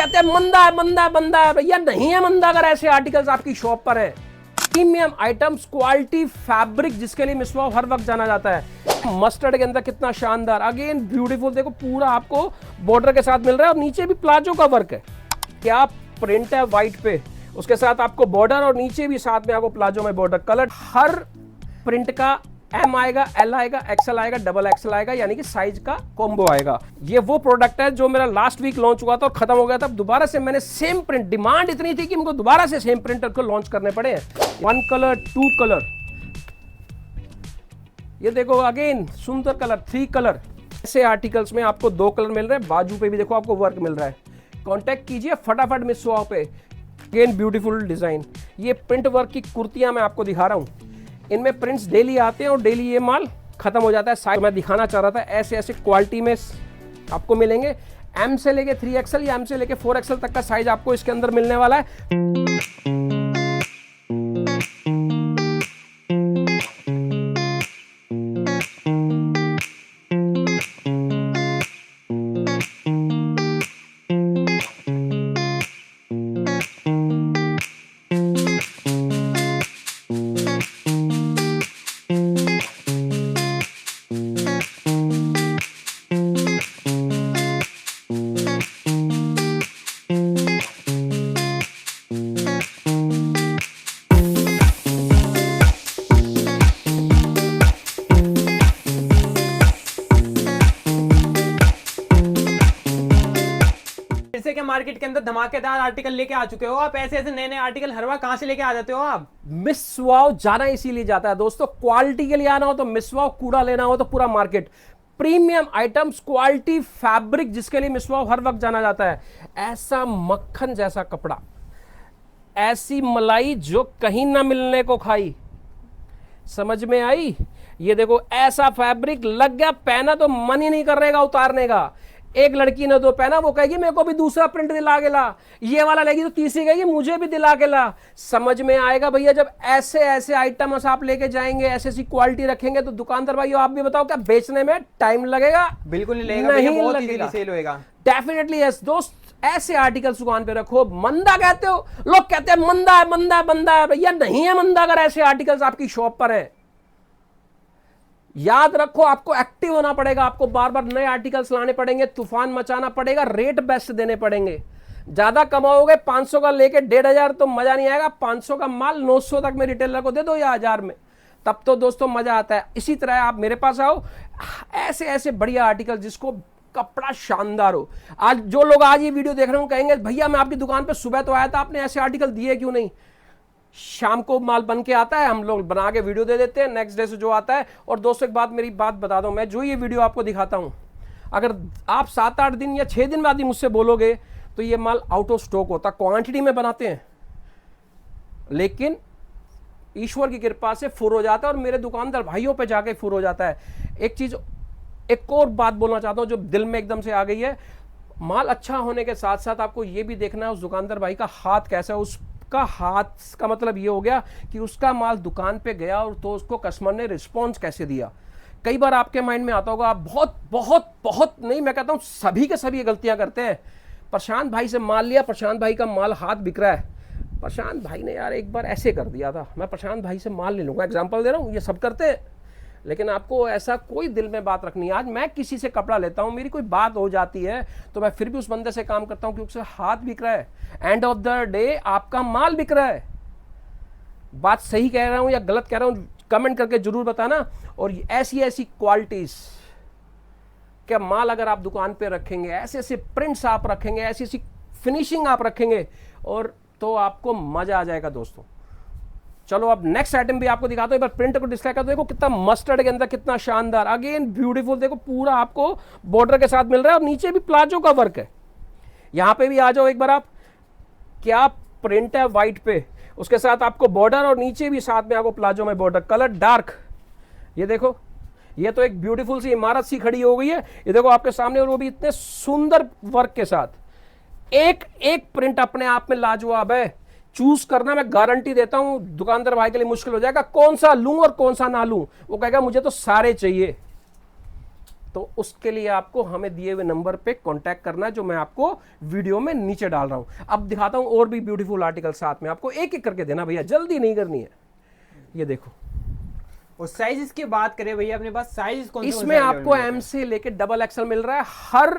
कहते हैं मंदा है मंदा है मंदा है, भैया नहीं है मंदा अगर ऐसे आर्टिकल्स आपकी शॉप पर है। प्रीमियम आइटम्स, क्वालिटी, फैब्रिक जिसके लिए मिस वाव हर वक्त जाना जाता है। मस्टर्ड के अंदर कितना शानदार, अगेन ब्यूटीफुल, देखो पूरा आपको बॉर्डर के साथ मिल रहा है और नीचे भी प्लाजो का वर्क है। क्या प्रिंट है व्हाइट पे, उसके साथ आपको बॉर्डर और नीचे भी साथ में आपको प्लाजो में बॉर्डर। कलर हर प्रिंट का एम आएगा, एल आएगा, एक्सएल आएगा, डबल एक्सएल आएगा, यानी कि साइज का कॉम्बो आएगा। ये वो प्रोडक्ट है जो मेरा लास्ट वीक लॉन्च हुआ था और खत्म हो गया था। दोबारा से मैंने सेम प्रिंट, डिमांड इतनी थी कि मुझको दोबारा से सेम प्रिंट को लॉन्च करने पड़े। 1 कलर, 2 कलर, ये देखो अगेन सुंदर कलर, 3 कलर। ऐसे आर्टिकल्स में आपको 2 कलर मिल रहे हैं। बाजू पे भी देखो आपको वर्क मिल रहा है। कांटेक्ट कीजिए फटाफट मिस वाव पे। अगेन ब्यूटीफुल डिजाइन, ये प्रिंट वर्क की कुर्तियां मैं आपको दिखा रहा हूं। इनमें प्रिंट्स डेली आते हैं और डेली ये माल खत्म हो जाता है। साइज मैं दिखाना चाह रहा था, ऐसे ऐसे क्वालिटी में आपको मिलेंगे। एम से लेके 3XL या एम से लेके 4XL तक का साइज आपको इसके अंदर मिलने वाला है। जैसे कि मार्केट के अंदर धमाकेदार आर्टिकल लेके आ चुके हो आप, ऐसे ऐसे नए नए आर्टिकल हर बार कहां से लेके आ जाते हो आप? मिस वाव जाना इसीलिए जाता है दोस्तों, क्वालिटी के लिए आना हो तो मिस वाव, कूड़ा लेना हो तो पूरा market. Premium items, quality, fabric जिसके लिए मिस वाव हर वक्त जाना जाता है। ऐसा मक्खन जैसा कपड़ा, ऐसी मलाई जो कहीं ना मिलने को खाई, समझ में आई? ये देखो ऐसा फैब्रिक लग गया, पहना तो मन ही नहीं कर रहेगा उतारने का। एक लड़की ने तो पहना, वो कहेगी मेरे को भी दूसरा प्रिंट दिला के ला, ये वाला लेगी तो तीसरी कहेगी मुझे भी दिला के ला। समझ में आएगा भैया जब ऐसे ऐसे आइटम्स आप लेके जाएंगे, ऐसी ऐसी क्वालिटी रखेंगे तो दुकानदार भाई आप भी बताओ क्या बेचने में टाइम लगेगा? बिल्कुल नहीं लगेगा, नहीं बहुत लगेगा। इजीली सेल होएगा। डेफिनेटली यस दोस्त, ऐसे आर्टिकल्स दुकान पे रखो। मंदा कहते हो, लोग कहते हैं मंदा है मंदा है मंदा है, भैया नहीं है मंदा अगर ऐसे आर्टिकल्स आपकी शॉप पर है। याद रखो आपको एक्टिव होना पड़ेगा, आपको बार बार नए आर्टिकल्स लाने पड़ेंगे, तूफान मचाना पड़ेगा, रेट बेस्ट देने पड़ेंगे। ज्यादा कमाओगे 500 का लेके 1500 तो मजा नहीं आएगा। 500 का माल 900 तक में रिटेलर को दे दो या 1000 में, तब तो दोस्तों मजा आता है। इसी तरह आप मेरे पास आओ, ऐसे ऐसे बढ़िया आर्टिकल जिसको कपड़ा शानदार हो। आज जो लोग आज ये वीडियो देख रहे हो कहेंगे भैया मैं आपकी दुकान पे सुबह तो आया था, आपने ऐसे आर्टिकल दिए क्यों नहीं? शाम को माल बन के आता है, हम लोग बना के वीडियो दे देते हैं, नेक्स्ट डे से जो आता है। और दोस्तों एक बात, मेरी बात बता दो, मैं जो ये वीडियो आपको दिखाता हूं, अगर आप 7-8 दिन या 6 दिन बाद ही मुझसे बोलोगे तो ये माल आउट ऑफ स्टॉक होता। क्वांटिटी में बनाते हैं लेकिन ईश्वर की कृपा से फुर हो जाता है और मेरे दुकानदार भाइयों पे जाके फुर हो जाता है। एक चीज, एक और बात बोलना चाहता हूं जो दिल में एकदम से आ गई है। माल अच्छा होने के साथ साथ आपको ये भी देखना है उस दुकानदार भाई का हाथ कैसा है। उसका हाथ का मतलब ये हो गया कि उसका माल दुकान पे गया और तो उसको कस्टमर ने रिस्पॉन्स कैसे दिया। कई बार आपके माइंड में आता होगा, आप बहुत बहुत बहुत नहीं, मैं कहता हूं सभी के सभी गलतियां करते हैं। प्रशांत भाई से माल लिया, प्रशांत भाई का माल हाथ बिक रहा है, प्रशांत भाई ने यार एक बार ऐसे कर दिया था, मैं प्रशांत भाई से माल ले लूंगा। एग्जाम्पल दे रहा हूँ, ये सब करते हैं। लेकिन आपको ऐसा कोई दिल में बात रखनी है। आज मैं किसी से कपड़ा लेता हूं, मेरी कोई बात हो जाती है तो मैं फिर भी उस बंदे से काम करता हूं क्योंकि उसका हाथ बिक रहा है। एंड ऑफ द डे आपका माल बिक रहा है। बात सही कह रहा हूं या गलत कह रहा हूं कमेंट करके जरूर बताना। और ऐसी ऐसी क्वालिटीज क्या माल अगर आप दुकान पे रखेंगे, ऐसे ऐसे प्रिंट्स आप रखेंगे, ऐसी ऐसी फिनिशिंग आप रखेंगे और तो आपको मजा आ जाएगा दोस्तों। चलो अब नेक्स्ट आइटम भी आपको दिखाता हूं। एक बार प्रिंट को डिस्प्ले कर दो, देखो कितना मस्टर्ड के अंदर कितना शानदार, अगेन ब्यूटीफुल, देखो पूरा आपको बॉर्डर के साथ मिल रहा है और नीचे भी प्लाजो का वर्क है। यहां पे भी आ जाओ एक बार आप, क्या प्रिंट है व्हाइट पे, उसके साथ आपको बॉर्डर और नीचे भी साथ में आपको प्लाजो में बॉर्डर। कलर डार्क, ये देखो, ये तो एक ब्यूटीफुल सी इमारत सी खड़ी हो गई है, ये देखो आपके सामने, और वो भी इतने सुंदर वर्क के साथ। एक एक प्रिंट अपने आप में लाजवाब है। चूज करना मैं गारंटी देता हूं दुकानदार भाई के लिए मुश्किल हो जाएगा, कौन सा लूं और कौन सा ना लूं। वो कहेगा मुझे तो सारे चाहिए। तो उसके लिए आपको हमें दिए हुए नंबर पे कांटेक्ट करना है, जो मैं आपको वीडियो में नीचे डाल रहा हूं। अब दिखाता हूं और भी ब्यूटीफुल आर्टिकल साथ में, आपको एक एक करके देना भैया, जल्दी नहीं करनी है। ये देखो, और साइज की बात करें भैया अपने पास साइज कौन से इसमें आपको एम से लेके डबल एक्सएल मिल रहा है। हर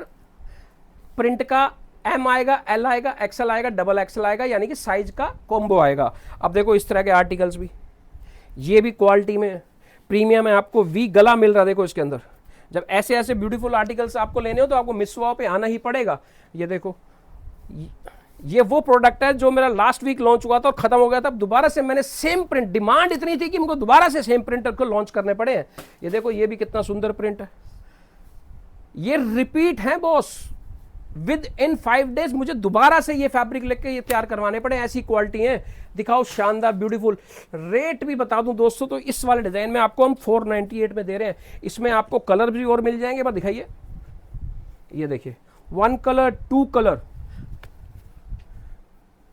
प्रिंट का एम आएगा, एल आएगा, एक्सएल आएगा, डबल एक्सएल आएगा, यानी कि साइज का कॉम्बो आएगा। अब देखो इस तरह के आर्टिकल्स भी, ये भी क्वालिटी में प्रीमियम है, आपको वी गला मिल रहा है। देखो इसके अंदर जब ऐसे ऐसे ब्यूटीफुल आर्टिकल्स आपको लेने हो तो आपको मिसवाओ पे आना ही पड़ेगा। ये देखो, ये वो प्रोडक्ट है जो मेरा लास्ट वीक लॉन्च हुआ था और खत्म हो गया था। अब दोबारा से मैंने सेम प्रिंट, डिमांड इतनी थी कि मुझको दोबारा से सेम प्रिंटर को लॉन्च करने पड़े हैं। ये देखो, ये भी कितना सुंदर प्रिंट है, ये रिपीट है बॉस। विद इन 5 डेज मुझे दोबारा से ये फैब्रिक लेके ये तैयार करवाने पड़े, ऐसी क्वालिटी है। दिखाओ, शानदार ब्यूटीफुल। रेट भी बता दूं दोस्तों, तो इस वाले डिजाइन में आपको हम 498 में दे रहे हैं। इसमें आपको कलर भी और मिल जाएंगे, बस दिखाइए, ये देखिए 1 कलर, 2 कलर,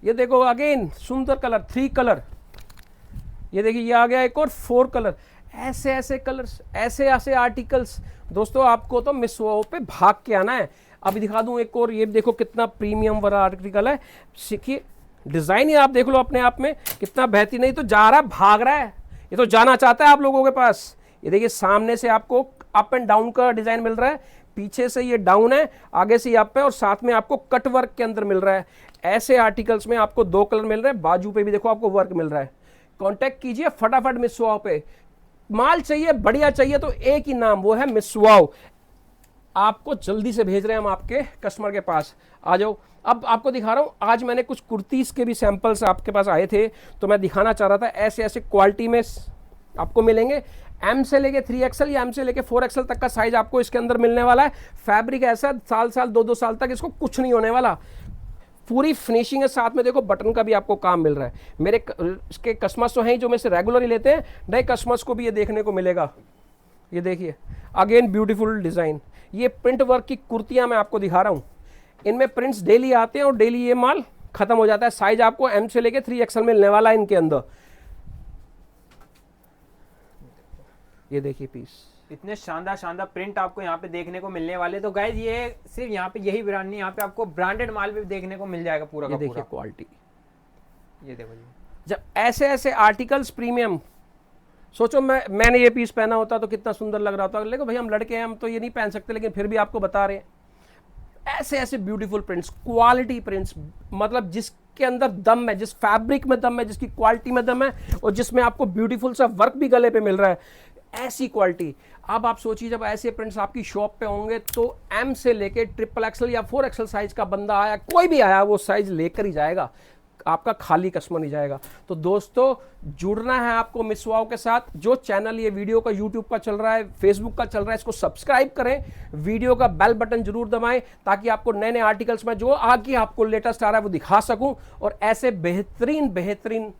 ये देखो अगेन सुंदर कलर, 3 कलर, ये देखिए ये आ गया एक और 4 कलर। ऐसे ऐसे कलर्स, ऐसे ऐसे आर्टिकल्स दोस्तों, आपको तो मिसवाओ पे भाग के आना है। अभी दिखा दूं एक और, ये देखो कितना प्रीमियम वाला आर्टिकल है। सीखिए, डिजाइन ही आप देख लो अपने आप में कितना बेहतरीन। नहीं तो जा रहा है, भाग रहा है, ये तो जाना चाहता है आप लोगों के पास। ये देखिए सामने से आपको अप एंड डाउन का डिजाइन मिल रहा है, पीछे से ये डाउन है, आगे से ये अप है, और साथ में आपको कट वर्क के अंदर मिल रहा है। ऐसे आर्टिकल्स में आपको 2 कलर मिल रहे हैं, बाजू पे भी देखो आपको वर्क मिल रहा है। कांटेक्ट कीजिए फटाफट मिसवाओ पे। माल चाहिए, बढ़िया चाहिए तो एक ही नाम, वो है मिसवाओ। आपको जल्दी से भेज रहे हैं हम आपके कस्टमर के पास, आ जाओ। अब आपको दिखा रहा हूं, आज मैंने कुछ कुर्तीज़ के भी सैंपल्स आपके पास आए थे, तो मैं दिखाना चाह रहा था। ऐसे ऐसे क्वालिटी में आपको मिलेंगे, एम से लेके 3XL या एम से लेके 4XL तक का साइज आपको इसके अंदर मिलने वाला है। फैब्रिक ऐसा साल 2 साल तक इसको कुछ नहीं होने वाला, पूरी फिनिशिंग है। साथ में देखो बटन का भी आपको काम मिल रहा है। मेरे इसके कस्टमर्स तो हैं जो मेरे से रेगुलर ही लेते हैं, नए कस्टमर्स को भी ये देखने को मिलेगा। ये देखिए अगेन ब्यूटीफुल डिज़ाइन, ये प्रिंट वर्क की कुर्तियां मैं आपको दिखा रहा हूँ। इनमें प्रिंट्स डेली आते हैं और डेली ये माल खत्म हो जाता है। साइज आपको एम से लेके 3XL मिलने वाला है इनके अंदर। ये देखिए पीस, इतने शानदार शानदार प्रिंट आपको यहाँ पे देखने को मिलने वाले। तो गाइज ये सिर्फ यहाँ पे यही ब्रांड नहीं, यहाँ पे आपको ब्रांडेड माल भी देखने को मिल जाएगा पूरा का पूरा। देखिए क्वालिटी, ये देखो जी, जब ऐसे ऐसे आर्टिकल्स प्रीमियम, सोचो मैंने ये पीस पहना होता तो कितना सुंदर लग रहा होता। लेकिन भाई हम लड़के हैं, हम तो ये नहीं पहन सकते, लेकिन फिर भी आपको बता रहे हैं ऐसे ऐसे ब्यूटीफुल प्रिंट्स, क्वालिटी प्रिंट्स, मतलब जिसके अंदर दम है, जिस फैब्रिक में दम है, जिसकी क्वालिटी में दम है, और जिसमें आपको ब्यूटीफुल सा वर्क भी गले पे मिल रहा है, ऐसी क्वालिटी। अब आप सोचिए जब ऐसे प्रिंट्स आपकी शॉप पे होंगे तो एम से लेके XXL या 4XL साइज का बंदा आया, कोई भी आया, वो साइज लेकर ही जाएगा, आपका खाली कस्टमर नहीं जाएगा। तो दोस्तों जुड़ना है आपको मिसवाओ के साथ। जो चैनल ये वीडियो का यूट्यूब का चल रहा है, फेसबुक का चल रहा है, इसको सब्सक्राइब करें, वीडियो का बेल बटन जरूर दबाएं, ताकि आपको नए नए आर्टिकल्स में जो आगे आपको लेटेस्ट आ रहा है वो दिखा सकूं। और ऐसे बेहतरीन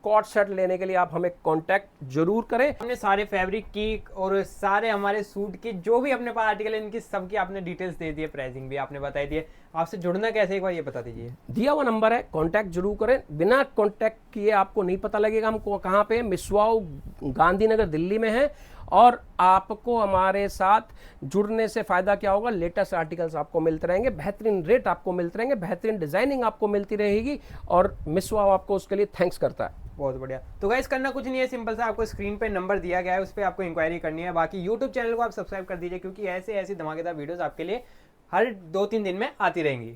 कॉट सेट लेने के लिए आप हमें कांटेक्ट जरूर करें। हमने सारे फैब्रिक की और सारे हमारे सूट की जो भी अपने पास आर्टिकल है, इनकी सबकी आपने डिटेल्स दे दी है, प्राइसिंग भी आपने बताई दी है। आपसे जुड़ना कैसे, एक बार ये बता दीजिए। दिया हुआ नंबर है, कांटेक्ट जरूर करें। बिना कांटेक्ट किए आपको नहीं पता लगेगा हम कहाँ पे। मिसवाओ गांधीनगर दिल्ली में है, और आपको हमारे साथ जुड़ने से फ़ायदा क्या होगा, लेटेस्ट आर्टिकल्स आपको मिलते रहेंगे, बेहतरीन रेट आपको मिलते रहेंगे, बेहतरीन डिज़ाइनिंग आपको मिलती रहेगी, और मिसवाओ आपको उसके लिए थैंक्स करता है। बहुत बढ़िया। तो गाइस करना कुछ नहीं है, सिंपल सा आपको स्क्रीन पे नंबर दिया गया है, उस पर आपको इंक्वायरी करनी है। बाकी यूट्यूब चैनल को आप सब्सक्राइब कर दीजिए, क्योंकि ऐसे ऐसी धमाकेदार वीडियोस आपके लिए हर 2-3 दिन में आती रहेंगी।